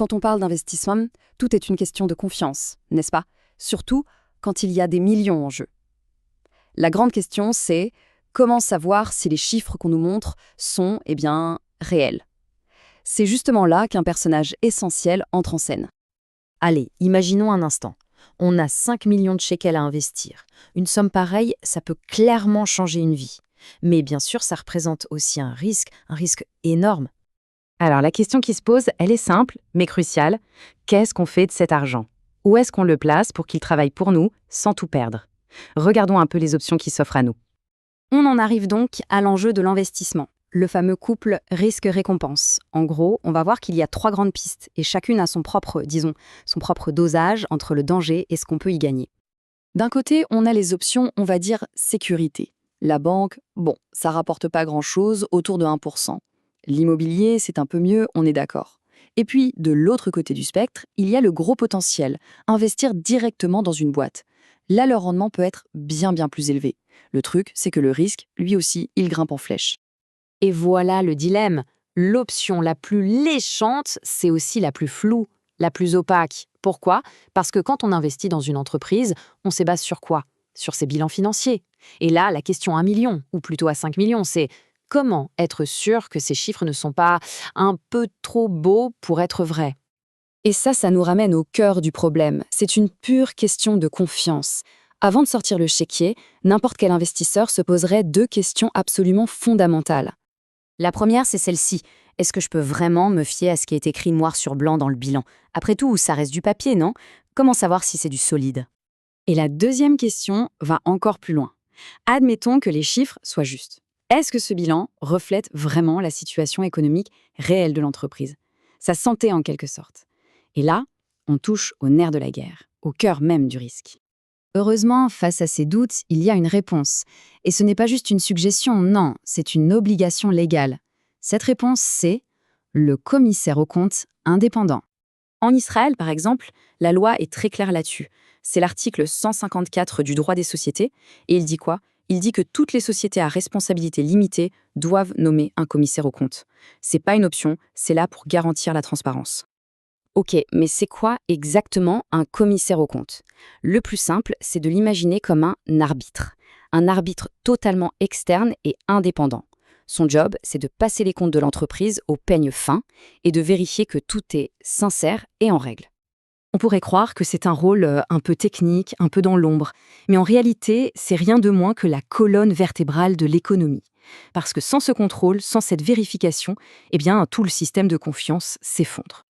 quand on parle d'investissement, tout est une question de confiance, n'est-ce pas? Surtout quand il y a des millions en jeu. La grande question, c'est comment savoir si les chiffres qu'on nous montre sont, réels. C'est justement là qu'un personnage essentiel entre en scène. Allez, imaginons un instant. On a 5 millions de shekels à investir. Une somme pareille, ça peut clairement changer une vie. Mais bien sûr, ça représente aussi un risque énorme. Alors la question qui se pose, elle est simple, mais cruciale. Qu'est-ce qu'on fait de cet argent? Où est-ce qu'on le place pour qu'il travaille pour nous, sans tout perdre? Regardons un peu les options qui s'offrent à nous. On en arrive donc à l'enjeu de l'investissement, le fameux couple risque-récompense. En gros, on va voir qu'il y a 3 grandes pistes, et chacune a son propre dosage entre le danger et ce qu'on peut y gagner. D'un côté, on a les options, on va dire, sécurité. La banque, ça rapporte pas grand-chose, autour de 1%. L'immobilier, c'est un peu mieux, on est d'accord. Et puis, de l'autre côté du spectre, il y a le gros potentiel, investir directement dans une boîte. Là, le rendement peut être bien plus élevé. Le truc, c'est que le risque, lui aussi, il grimpe en flèche. Et voilà le dilemme. L'option la plus léchante, c'est aussi la plus floue, la plus opaque. Pourquoi? Parce que quand on investit dans une entreprise, on se base sur quoi? Sur ses bilans financiers. Et là, la question à 1 million, ou plutôt à 5 millions, c'est comment être sûr que ces chiffres ne sont pas un peu trop beaux pour être vrais? Et ça nous ramène au cœur du problème. C'est une pure question de confiance. Avant de sortir le chéquier, n'importe quel investisseur se poserait 2 questions absolument fondamentales. La première, c'est celle-ci. Est-ce que je peux vraiment me fier à ce qui est écrit noir sur blanc dans le bilan? Après tout, ça reste du papier, non? Comment savoir si c'est du solide? Et la deuxième question va encore plus loin. Admettons que les chiffres soient justes. Est-ce que ce bilan reflète vraiment la situation économique réelle de l'entreprise? Sa santé en quelque sorte. Et là, on touche au nerf de la guerre, au cœur même du risque. Heureusement, face à ces doutes, il y a une réponse. Et ce n'est pas juste une suggestion, non, c'est une obligation légale. Cette réponse, c'est le commissaire aux comptes indépendant. En Israël, par exemple, la loi est très claire là-dessus. C'est l'article 154 du droit des sociétés, et il dit quoi? Il dit que toutes les sociétés à responsabilité limitée doivent nommer un commissaire aux comptes. C'est pas une option, c'est là pour garantir la transparence. Ok, mais c'est quoi exactement un commissaire aux comptes? Le plus simple, c'est de l'imaginer comme un arbitre totalement externe et indépendant. Son job, c'est de passer les comptes de l'entreprise au peigne fin et de vérifier que tout est sincère et en règle. On pourrait croire que c'est un rôle un peu technique, un peu dans l'ombre, mais en réalité, c'est rien de moins que la colonne vertébrale de l'économie. Parce que sans ce contrôle, sans cette vérification, tout le système de confiance s'effondre.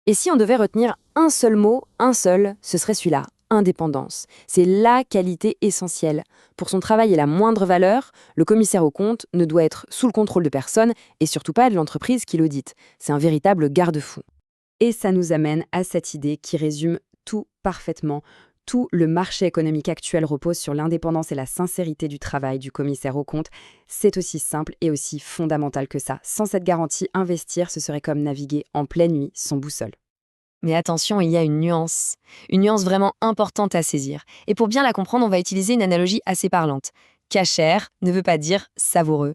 Et si on devait retenir un seul mot, ce serait celui-là, indépendance. C'est la qualité essentielle. Pour son travail et la moindre valeur, le commissaire aux comptes ne doit être sous le contrôle de personne et surtout pas de l'entreprise qui l'audite. C'est un véritable garde-fou. Et ça nous amène à cette idée qui résume tout parfaitement. Tout le marché économique actuel repose sur l'indépendance et la sincérité du travail du commissaire aux comptes. C'est aussi simple et aussi fondamental que ça. Sans cette garantie, investir, ce serait comme naviguer en pleine nuit sans boussole. Mais attention, il y a une nuance vraiment importante à saisir. Et pour bien la comprendre, on va utiliser une analogie assez parlante. Cachère ne veut pas dire savoureux.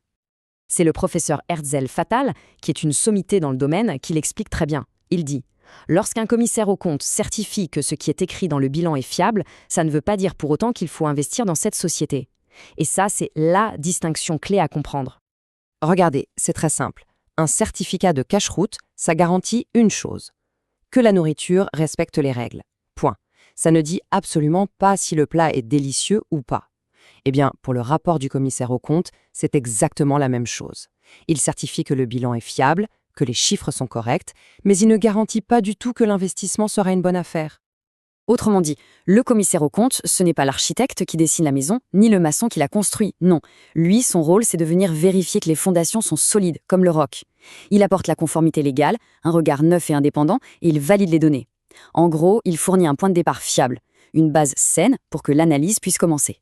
C'est le professeur Herzl Fatal, qui est une sommité dans le domaine, qui l'explique très bien. Il dit « Lorsqu'un commissaire aux comptes certifie que ce qui est écrit dans le bilan est fiable, ça ne veut pas dire pour autant qu'il faut investir dans cette société. » Et ça, c'est la distinction clé à comprendre. Regardez, c'est très simple. Un certificat de cache-route, ça garantit une chose. Que la nourriture respecte les règles. Point. Ça ne dit absolument pas si le plat est délicieux ou pas. Eh bien, pour le rapport du commissaire aux comptes, c'est exactement la même chose. Il certifie que le bilan est fiable, que les chiffres sont corrects, mais il ne garantit pas du tout que l'investissement sera une bonne affaire. Autrement dit, le commissaire aux comptes, ce n'est pas l'architecte qui dessine la maison, ni le maçon qui la construit, non. Lui, son rôle, c'est de venir vérifier que les fondations sont solides, comme le roc. Il apporte la conformité légale, un regard neuf et indépendant, et il valide les données. En gros, il fournit un point de départ fiable, une base saine pour que l'analyse puisse commencer.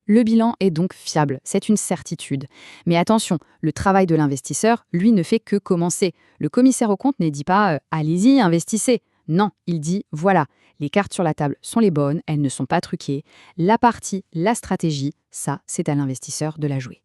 Le bilan est donc fiable, c'est une certitude. Mais attention, le travail de l'investisseur, lui, ne fait que commencer. Le commissaire aux comptes ne dit pas « allez-y, investissez ». Non, il dit « voilà, les cartes sur la table sont les bonnes, elles ne sont pas truquées. La partie, la stratégie, ça, c'est à l'investisseur de la jouer ».